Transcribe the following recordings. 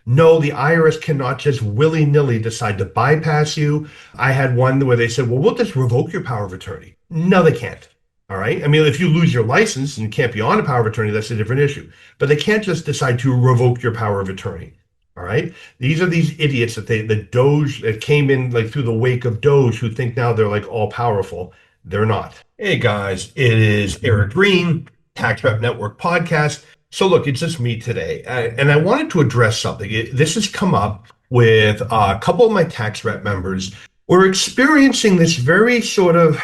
No, the IRS cannot just willy-nilly decide to bypass you. I had one where they said, well, we'll just revoke your power of attorney. No, they can't. All right. I mean, if you lose your license and you can't be on a power of attorney, that's a different issue. But they can't just decide to revoke your power of attorney. All right. These are these idiots the Doge that came in like through the wake of Doge who think now they're like all powerful. They're not. Hey guys, it is Eric Green, Tax Prep Network podcast. So look, it's just me today. And I wanted to address something. This has come up with a couple of my tax rep members. We're experiencing this very sort of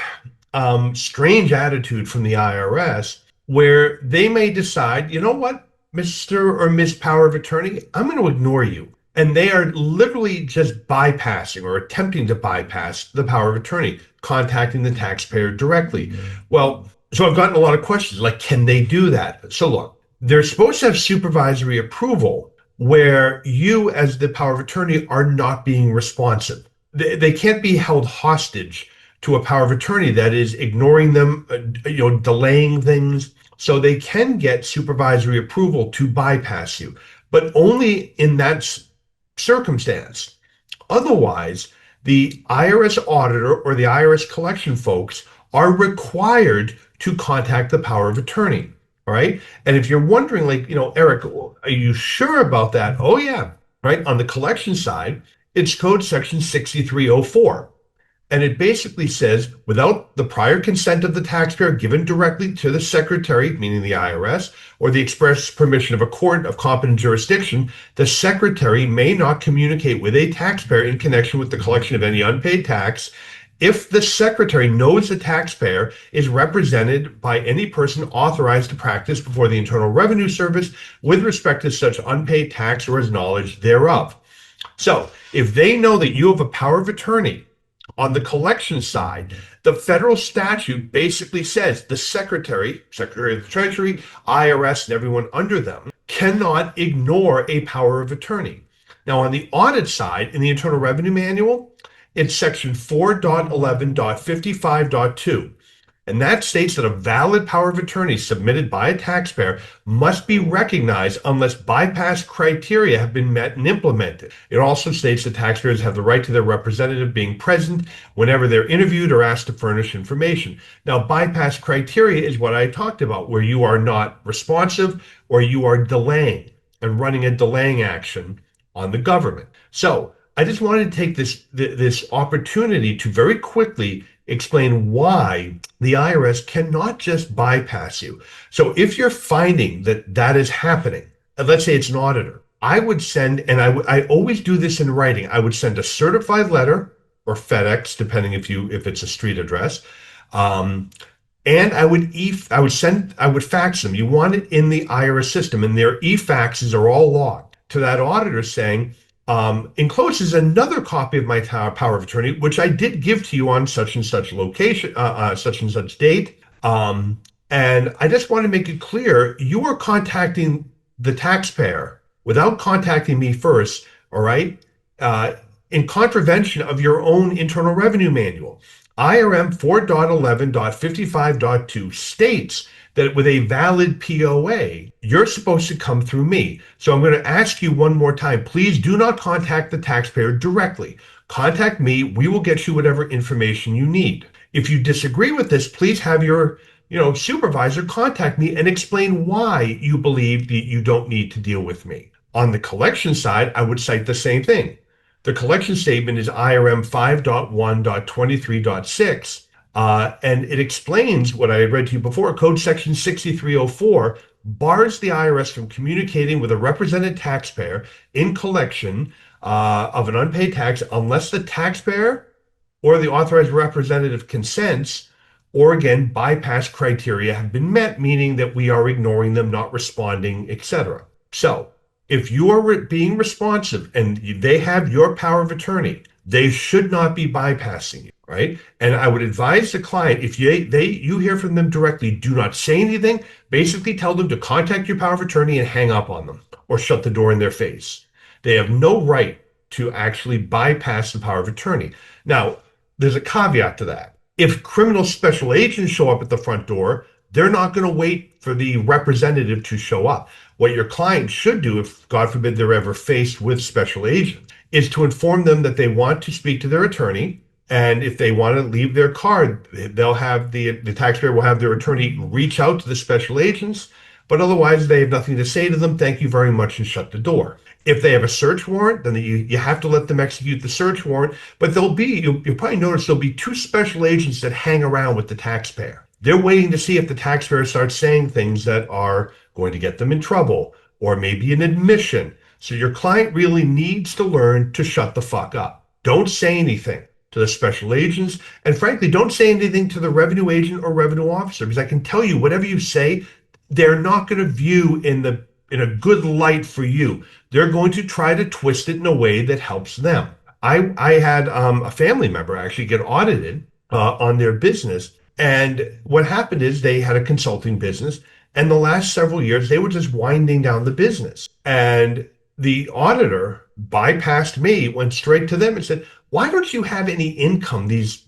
strange attitude from the IRS where they may decide, you know what, Mr. or Ms. Power of Attorney, I'm going to ignore you. And they are literally just bypassing or attempting to bypass the power of attorney, contacting the taxpayer directly. Well, so I've gotten a lot of questions like, can they do that? So look, they're supposed to have supervisory approval where you as the power of attorney are not being responsive. They can't be held hostage to a power of attorney that is ignoring them, delaying things. So they can get supervisory approval to bypass you, but only in that circumstance. Otherwise, the IRS auditor or the IRS collection folks are required to contact the power of attorney. All right. And if you're wondering, like, Eric, are you sure about that? Oh, yeah. Right. On the collection side, it's code section 6304. And it basically says, without the prior consent of the taxpayer given directly to the secretary, meaning the IRS, or the express permission of a court of competent jurisdiction, the secretary may not communicate with a taxpayer in connection with the collection of any unpaid tax if the secretary knows the taxpayer is represented by any person authorized to practice before the Internal Revenue Service with respect to such unpaid tax or has knowledge thereof. So if they know that you have a power of attorney on the collection side, the federal statute basically says the Secretary of the Treasury, IRS, and everyone under them cannot ignore a power of attorney. Now, on the audit side, in the Internal Revenue Manual, it's section 4.11.55.2. And that states that a valid power of attorney submitted by a taxpayer must be recognized unless bypass criteria have been met and implemented. It also states that taxpayers have the right to their representative being present whenever they're interviewed or asked to furnish information. Now, bypass criteria is what I talked about, where you are not responsive or you are delaying and running a delaying action on the government. So I just wanted to take this opportunity to very quickly explain why the IRS cannot just bypass you. So if you're finding that that is happening, and let's say it's an auditor, I would send, and I always do this in writing, I would send a certified letter or FedEx, depending if it's a street address, and I would fax them. You want it in the IRS system, and their e-faxes are all logged to that auditor saying, enclosed is another copy of my power of attorney, which I did give to you on such and such location, such and such date. And I just want to make it clear, you are contacting the taxpayer without contacting me first, all right, in contravention of your own Internal Revenue Manual. IRM 4.11.55.2 states that with a valid POA, you're supposed to come through me. So I'm going to ask you one more time, please do not contact the taxpayer directly. Contact me. We will get you whatever information you need. If you disagree with this, please have your supervisor contact me and explain why you believe that you don't need to deal with me. On the collection side, I would cite the same thing. The collection statement is IRM 5.1.23.6. And it explains what I had read to you before. Code section 6304 bars the IRS from communicating with a represented taxpayer in collection of an unpaid tax unless the taxpayer or the authorized representative consents, or again, bypass criteria have been met, meaning that we are ignoring them, not responding, etc. So if you are being responsive and they have your power of attorney, they should not be bypassing you. Right. And I would advise the client, if you hear from them directly, do not say anything. Basically tell them to contact your power of attorney and hang up on them or shut the door in their face. They have no right to actually bypass the power of attorney. Now, there's a caveat to that. If criminal special agents show up at the front door, They're not going to wait for the representative to show up. What your client should do, if God forbid they're ever faced with special agents, is to inform them that they want to speak to their attorney. And if they want to leave their card, they'll have the taxpayer will have their attorney reach out to the special agents. But otherwise, they have nothing to say to them. Thank you very much, and shut the door. If they have a search warrant, then you have to let them execute the search warrant. But you'll probably notice there'll be two special agents that hang around with the taxpayer. They're waiting to see if the taxpayer starts saying things that are going to get them in trouble or maybe an admission. So your client really needs to learn to shut the fuck up. Don't say anything to the special agents. And frankly, don't say anything to the revenue agent or revenue officer, because I can tell you, whatever you say, they're not going to view in a good light for you. They're going to try to twist it in a way that helps them. I had a family member actually get audited on their business. And what happened is they had a consulting business. And the last several years, they were just winding down the business. And the auditor bypassed me, went straight to them and said, why don't you have any income these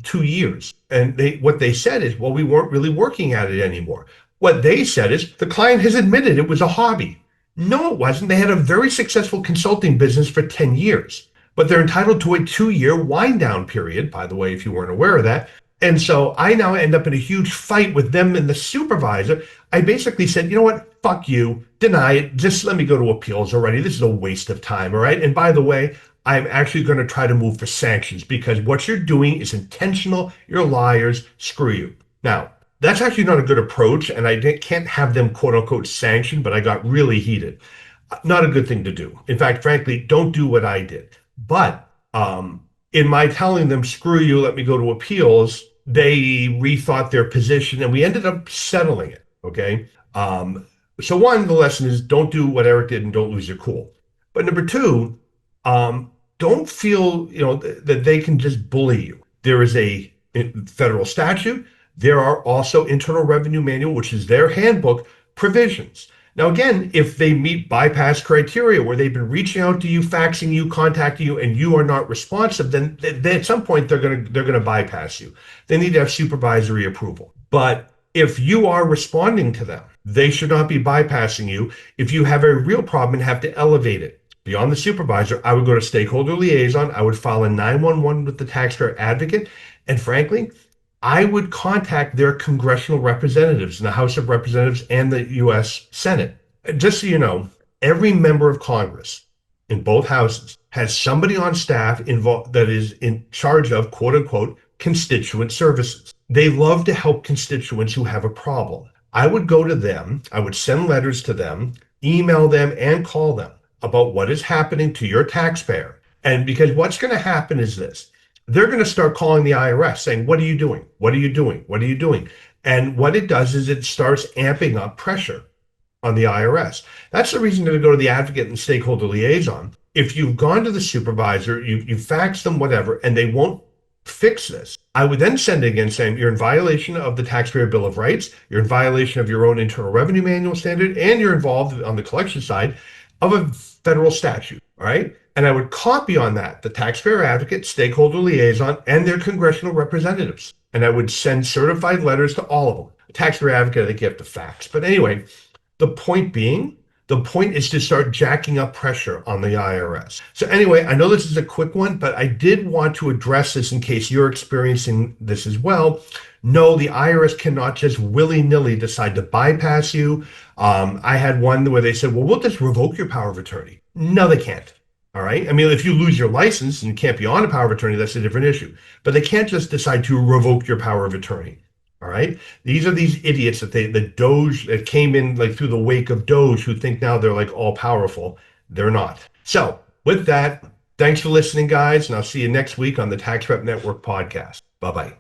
2 years? And what they said is, well, we weren't really working at it anymore. What they said is, the client has admitted it was a hobby. No, it wasn't. They had a very successful consulting business for 10 years, but they're entitled to a 2-year wind down period, by the way, if you weren't aware of that. And so I now end up in a huge fight with them and the supervisor. I basically said, you know what? Fuck you. Deny it. Just let me go to appeals already. This is a waste of time. All right. And by the way, I'm actually going to try to move for sanctions because what you're doing is intentional. You're liars. Screw you. Now, that's actually not a good approach. And I can't have them quote unquote sanctioned, but I got really heated. Not a good thing to do. In fact, frankly, don't do what I did. But in my telling them, screw you, let me go to appeals, they rethought their position and we ended up settling it. Okay. So one, the lesson is don't do what Eric did and don't lose your cool. But number two, don't feel, that they can just bully you. There is a federal statute. There are also Internal Revenue Manual, which is their handbook provisions. Now, again, if they meet bypass criteria where they've been reaching out to you, faxing you, contacting you, and you are not responsive, then at some point they're gonna bypass you. They need to have supervisory approval. But if you are responding to them, they should not be bypassing you. If you have a real problem and have to elevate it beyond the supervisor, I would go to stakeholder liaison. I would file a 911 with the taxpayer advocate, and frankly, I would contact their congressional representatives in the House of Representatives and the U.S. Senate. Just so you know, every member of Congress in both houses has somebody on staff involved that is in charge of, quote unquote, constituent services. They love to help constituents who have a problem. I would go to them, I would send letters to them, email them, and call them about what is happening to your taxpayer. And because what's going to happen is this. They're going to start calling the IRS saying, what are you doing? What are you doing? What are you doing? And what it does is it starts amping up pressure on the IRS. That's the reason to go to the advocate and stakeholder liaison. If you've gone to the supervisor, you fax them, whatever, and they won't fix this, I would then send it again saying, you're in violation of the Taxpayer Bill of Rights, you're in violation of your own Internal Revenue Manual standard, and you're involved on the collection side of a federal statute, all right? And I would copy on that the taxpayer advocate, stakeholder liaison, and their congressional representatives. And I would send certified letters to all of them. The taxpayer advocate, I think you have to fax. But anyway, the point is to start jacking up pressure on the IRS. So anyway, I know this is a quick one, but I did want to address this in case you're experiencing this as well. No, the IRS cannot just willy-nilly decide to bypass you. I had one where they said, well, we'll just revoke your power of attorney. No, they can't. All right. I mean, if you lose your license and you can't be on a power of attorney, that's a different issue. But they can't just decide to revoke your power of attorney. All right. These are these idiots the Doge that came in like through the wake of Doge who think now they're like all powerful. They're not. So with that, thanks for listening, guys. And I'll see you next week on the Tax Prep Network podcast. Bye-bye.